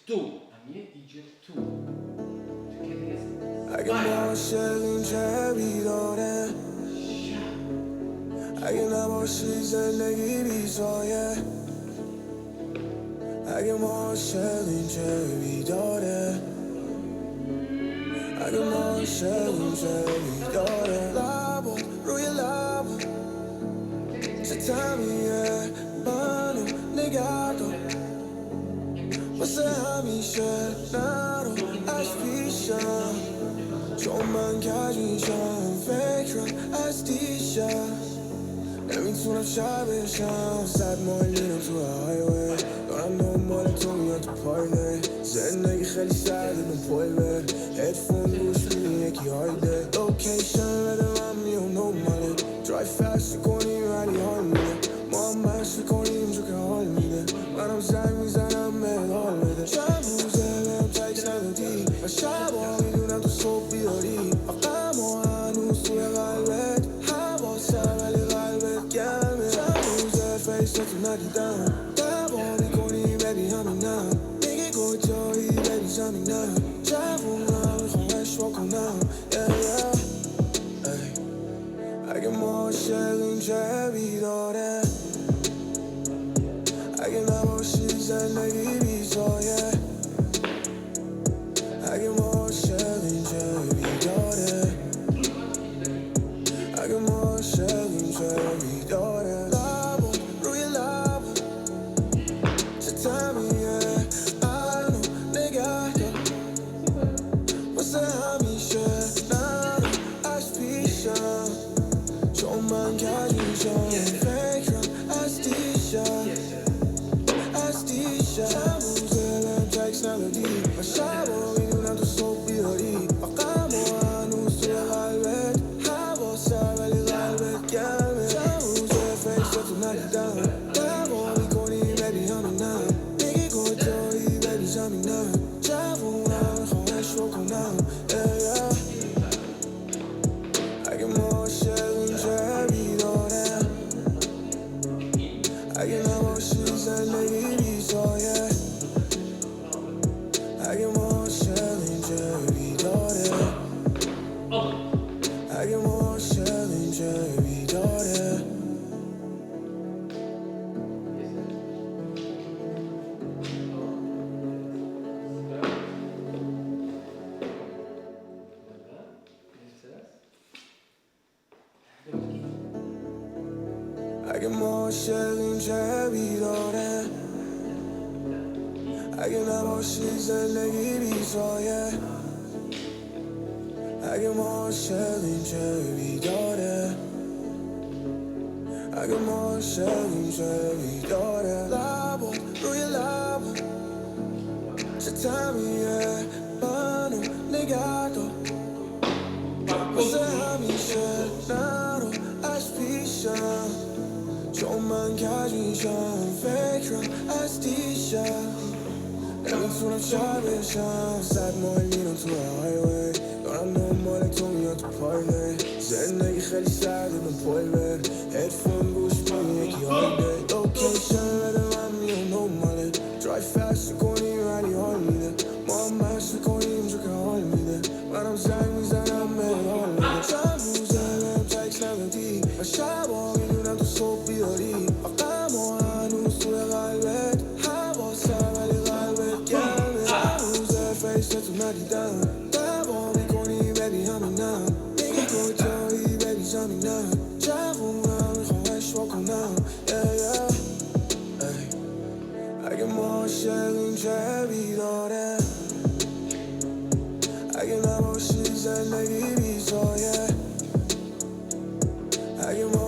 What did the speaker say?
تو دیگه تو اگه عاشق اینجا بیداره، اگه نباشی زندگی بیزایه، اگه عاشق اینجا بیداره، اگه عاشق اینجا بیداره. لبم روی لبم ستمیه، منو نگه دار واسه همیشه، نرو از پیشم، چون من کج میشم فکرم از دیشب. نمیتونم شب بشم 100 مایل میرم تو هایوی، دارم دنبال تو میاد تو پایله. زندگی خیلی سرده نو پای بر، هدفون گوش میدی یکی هایده. لوکیشن بده من میام نوماله، درایو فست کنیم ولی حال میده. ما هم مشت کنیم جو که حال میده، منم زنگ میزنم بهت حال بده. چند روزه بهم تکس ندادی و شبا میدونم تو صبح بیداری، فقط ما هنوز توی قلبت حواسم ولی قلبت گرمه. چند روزه فیستو ندیدم، دعوا میکنی ببی همینم، میگی کجایی ببی زمینم، جوونم میخوام اشوا کنم. اگه ما عاشق اینجا بیداره، اگه نباشی زندگی بیزایه، اگه ما عاشق اینجا بیداره، اگه ما عاشق اینجا بیداره. لبم روی لبم ستمیه، منو نگه دار واسه همیشه، نرو از پیشم، چون من کج میشم فکرم از دیشب، از دیشب. چند روزه بهم تکس ندادی و شبا میدونم تو صبح بیداری، فقط ما هنوز توی قلبت حواسم ولی قلبت گرمه. چند روزه فیستو ندیدم، دعوا میکنی ببی همینم، میگی کجایی ببی زمینم، جوونم میخوام اشوا کنم. اگه ما عاشق اینجا بیداره، اگه نباشی زندگی بیزایه، اگه ما عاشق اینجا بیداره، اگه ما عاشق اینجا بیداره. اگه ما عاشق اینجا بیداره، اگه نباشی زندگی بیزایه، اگه ما عاشق اینجا بیداره، اگه ما عاشق اینجا بیداره. لبم روی لبم ستمیه، منو نگه دار واسه همیشه، نرو از پیشم، چون من کج میشم فکرم از دیشب. نمیتونم شب بشم 100 مایل میرم تو هایوی، دارم دنبال تو میاد تو پایله. زندگی خیلی سرده نو پای بر، هدفون گوش میدی یکی هایده. لوکیشن بده من میام نوماله، درایو فست کنیم ولی حال میده. ما هم مشت کنیم جو که حال میده، منم زنگ میزنم بهت حال بده. چند روزه بهم تکس ندادی و شبا میدونم تو صبح بیداری، فقط ما هنوز توی قلبت حواسم ولی قلبت گرمه. چند روزه فیستو ندیدم، دعوا میکنی ببی همینم، میگی کجایی ببی زمینم، جوونم میخوام اشوا کنم. اگه ما عاشق اینجا بیداره، اگه نباشی زندگی بیزایه، اگه ما